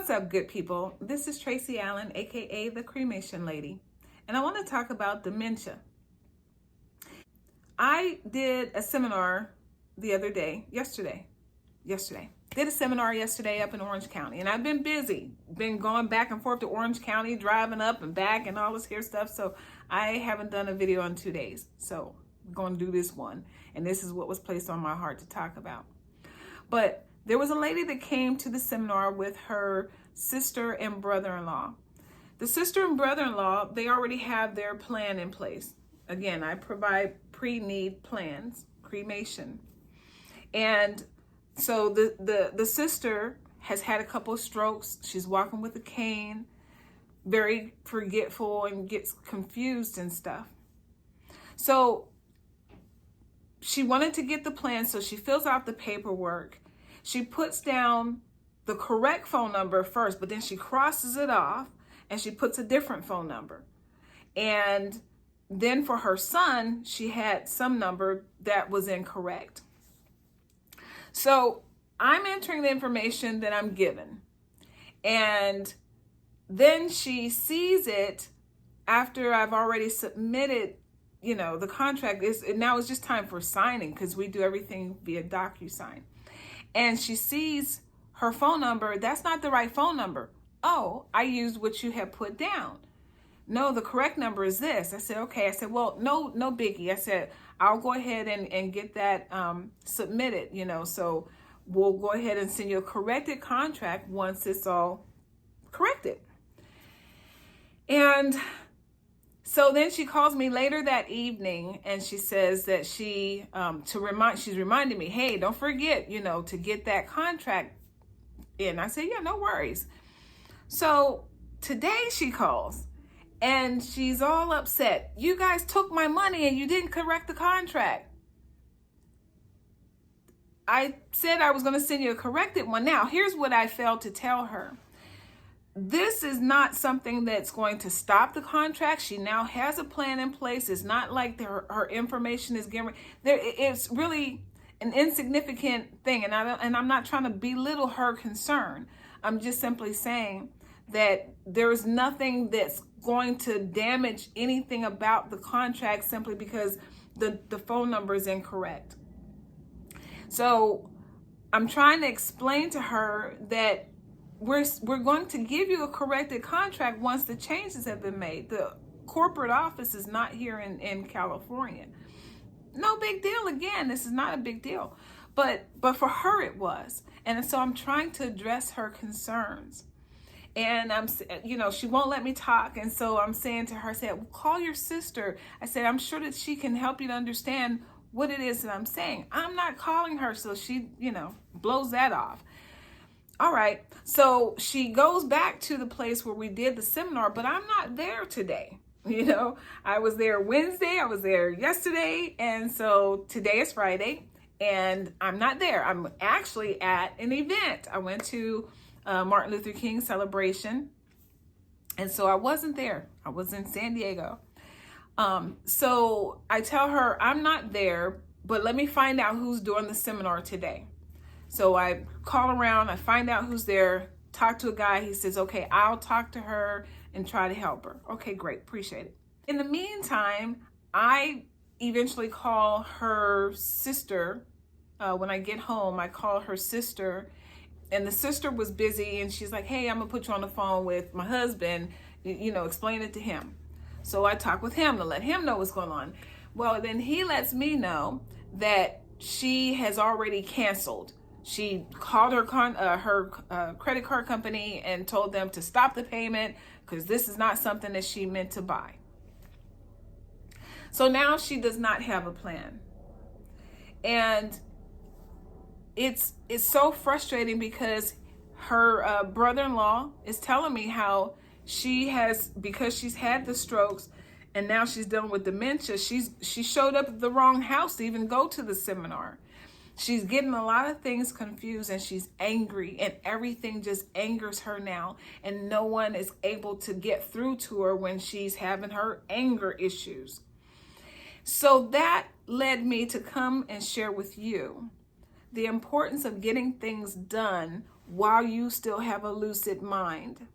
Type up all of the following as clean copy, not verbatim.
What's up, good people? This is Tracy Allen, aka the Cremation Lady, and I want to talk about dementia. I did a seminar yesterday. Did a seminar yesterday up in Orange County, and I've been busy, been going back and forth to Orange County, driving up and back and all this here stuff, so I haven't done a video in 2 days. So I'm going to do this one, and this is what was placed on my heart to talk about. But there was a lady that came to the seminar with her sister and brother-in-law. The sister and brother-in-law, they already have their plan in place. Again, I provide pre-need plans, cremation. And so the sister has had a couple of strokes. She's walking with a cane, very forgetful and gets confused and stuff. So she wanted to get the plan, so she fills out the paperwork. She puts down the correct phone number first, but then she crosses it off and she puts a different phone number. And then for her son, she had some number that was incorrect. So I'm entering the information that I'm given. And then she sees it after I've already submitted, the contract. Now it's just time for signing, because we do everything via DocuSign. And she sees her phone number. That's not the right phone number. Oh, I used what you have put down. No, the correct number is this. I said, okay. I said, well, no biggie. I said, I'll go ahead and get that submitted, so we'll go ahead and send you a corrected contract once it's all corrected. And so then she calls me later that evening, and she says that she's reminding me, hey, don't forget, to get that contract in. I said, yeah, no worries. So today she calls and she's all upset. You guys took my money and you didn't correct the contract. I said I was going to send you a corrected one. Now, here's what I failed to tell her. This is not something that's going to stop the contract. She now has a plan in place. It's not like her information is given. It's really an insignificant thing, and I'm not trying to belittle her concern. I'm just simply saying that there's nothing that's going to damage anything about the contract simply because the phone number is incorrect. So I'm trying to explain to her that we're going to give you a corrected contract once the changes have been made. The corporate office is not here in California. No big deal. Again, this is not a big deal. But for her it was. And so I'm trying to address her concerns. And she won't let me talk. And so I'm saying to her, I said, well, call your sister. I said, I'm sure that she can help you to understand what it is that I'm saying. I'm not calling her, so she, blows that off. All right, so she goes back to the place where we did the seminar, but I'm not there today. I was there Wednesday, I was there yesterday, and so today is Friday, and I'm not there. I'm actually at an event. I went to Martin Luther King celebration, and so I wasn't there. I was in San Diego. So I tell her I'm not there, but let me find out who's doing the seminar today. So I call around, I find out who's there, talk to a guy. He says, okay, I'll talk to her and try to help her. Okay, great, appreciate it. In the meantime, I eventually call her sister. When I get home, I call her sister, and the sister was busy, and she's like, hey, I'm gonna put you on the phone with my husband, explain it to him. So I talk with him to let him know what's going on. Well, then he lets me know that she has already canceled. She called her credit card company and told them to stop the payment because this is not something that she meant to buy. So now she does not have a plan. And it's so frustrating because her brother-in-law is telling me how because she's had the strokes and now she's dealing with dementia, she showed up at the wrong house to even go to the seminar. She's getting a lot of things confused, and she's angry, and everything just angers her now, and no one is able to get through to her when she's having her anger issues. So that led me to come and share with you the importance of getting things done while you still have a lucid mind.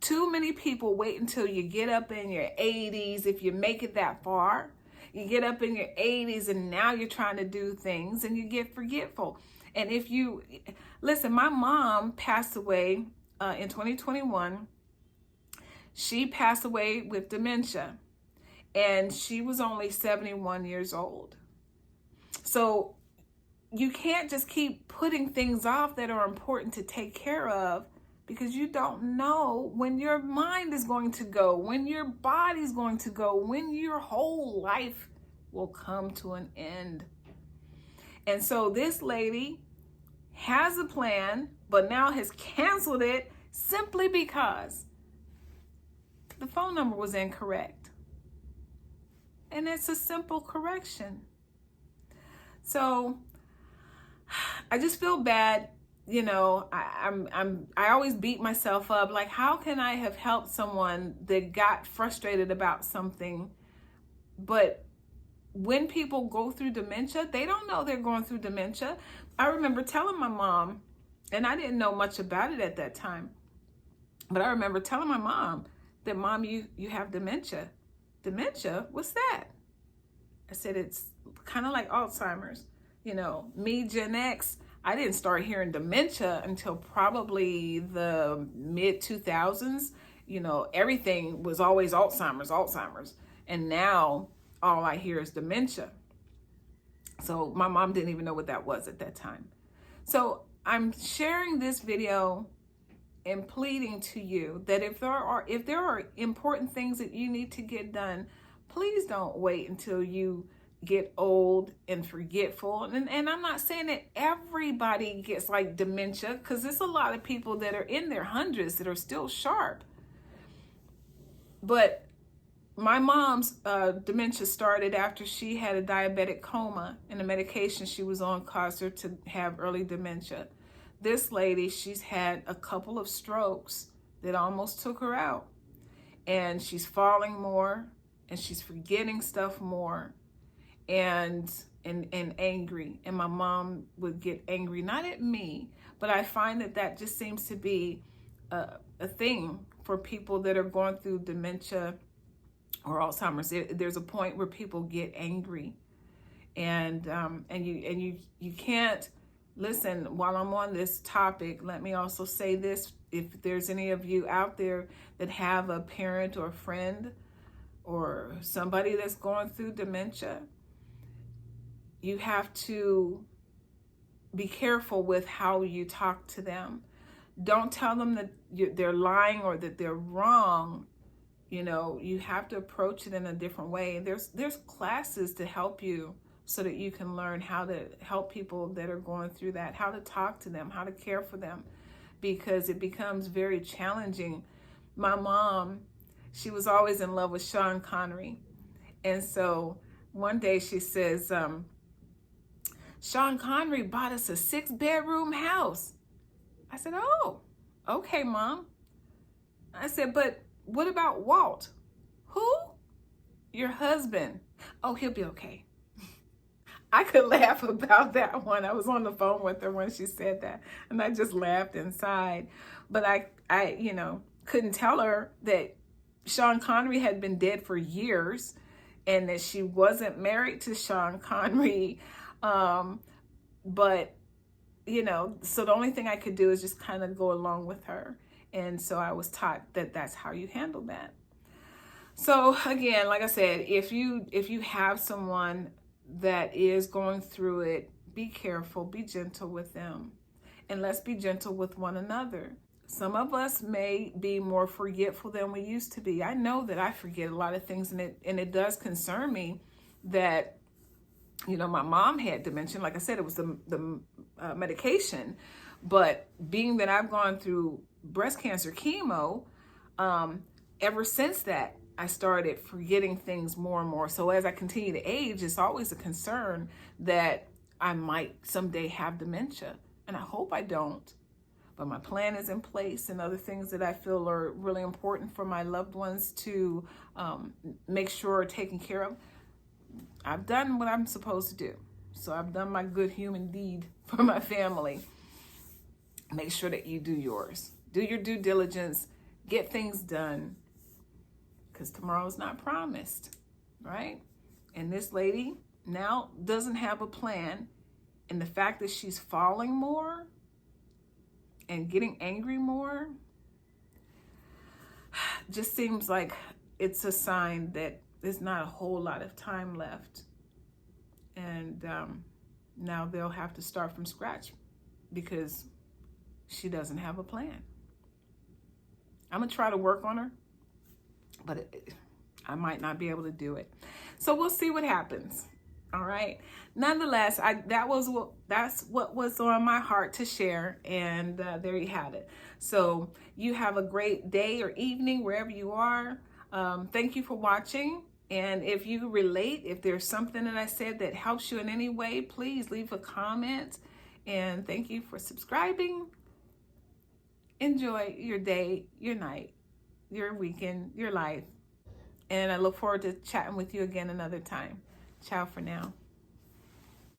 Too many people wait until you get up in your 80s, if you make it that far. You get up in your 80s and now you're trying to do things and you get forgetful. And if you, listen, my mom passed away in 2021. She passed away with dementia and she was only 71 years old. So you can't just keep putting things off that are important to take care of, because you don't know when your mind is going to go, when your body's going to go, when your whole life will come to an end. And so this lady has a plan, but now has canceled it simply because the phone number was incorrect. And it's a simple correction. So I just feel bad. You know, I always beat myself up. Like, how can I have helped someone that got frustrated about something? But when people go through dementia, they don't know they're going through dementia. I remember telling my mom, and I didn't know much about it at that time, but I remember telling my mom that, Mom, you have dementia. Dementia? What's that? I said, it's kind of like Alzheimer's. You know, me, Gen X, I didn't start hearing dementia until probably the mid-2000s. You know, everything was always Alzheimer's. And now all I hear is dementia. So my mom didn't even know what that was at that time. So I'm sharing this video and pleading to you that if there are important things that you need to get done, please don't wait until you get old and forgetful. And I'm not saying that everybody gets like dementia, because there's a lot of people that are in their hundreds that are still sharp. But my mom's dementia started after she had a diabetic coma, and the medication she was on caused her to have early dementia. This lady, she's had a couple of strokes that almost took her out. And she's falling more, and she's forgetting stuff more, and angry. And my mom would get angry, not at me, but I find that just seems to be a thing for people that are going through dementia or Alzheimer's. There's a point where people get angry, and you can't. Listen, while I'm on this topic, let me also say this. If there's any of you out there that have a parent or a friend or somebody that's going through dementia, you have to be careful with how you talk to them. Don't tell them that they're lying or that they're wrong. You know, you have to approach it in a different way. There's classes to help you so that you can learn how to help people that are going through that, how to talk to them, how to care for them, because it becomes very challenging. My mom, she was always in love with Sean Connery. And so one day she says, Sean Connery bought us a 6-bedroom house. I said, oh, okay, Mom. I said, but what about Walt? Who? Your husband. Oh, he'll be okay. I could laugh about that one. I was on the phone with her when she said that, and I just laughed inside. But I couldn't tell her that Sean Connery had been dead for years and that she wasn't married to Sean Connery. But, so the only thing I could do is just kind of go along with her. And so I was taught that that's how you handle that. So again, like I said, if you have someone that is going through it, be careful, be gentle with them, and let's be gentle with one another. Some of us may be more forgetful than we used to be. I know that I forget a lot of things, and it does concern me that, my mom had dementia. Like I said, it was the medication, but being that I've gone through breast cancer chemo, ever since that, I started forgetting things more and more. So as I continue to age, it's always a concern that I might someday have dementia. And I hope I don't. But my plan is in place, and other things that I feel are really important for my loved ones to make sure are taken care of. I've done what I'm supposed to do. So I've done my good human deed for my family. make sure that you do yours. Do your due diligence, get things done, because tomorrow is not promised, right? And this lady now doesn't have a plan. And the fact that she's falling more and getting angry more just seems like it's a sign that there's not a whole lot of time left. And now they'll have to start from scratch because she doesn't have a plan. I'm going to try to work on her, but I might not be able to do it. So we'll see what happens. All right. Nonetheless, that's what was on my heart to share. And there you have it. So you have a great day or evening wherever you are. Thank you for watching. And if you relate, if there's something that I said that helps you in any way, please leave a comment. And thank you for subscribing. Enjoy your day, your night, your weekend, your life. And I look forward to chatting with you again another time. Ciao for now.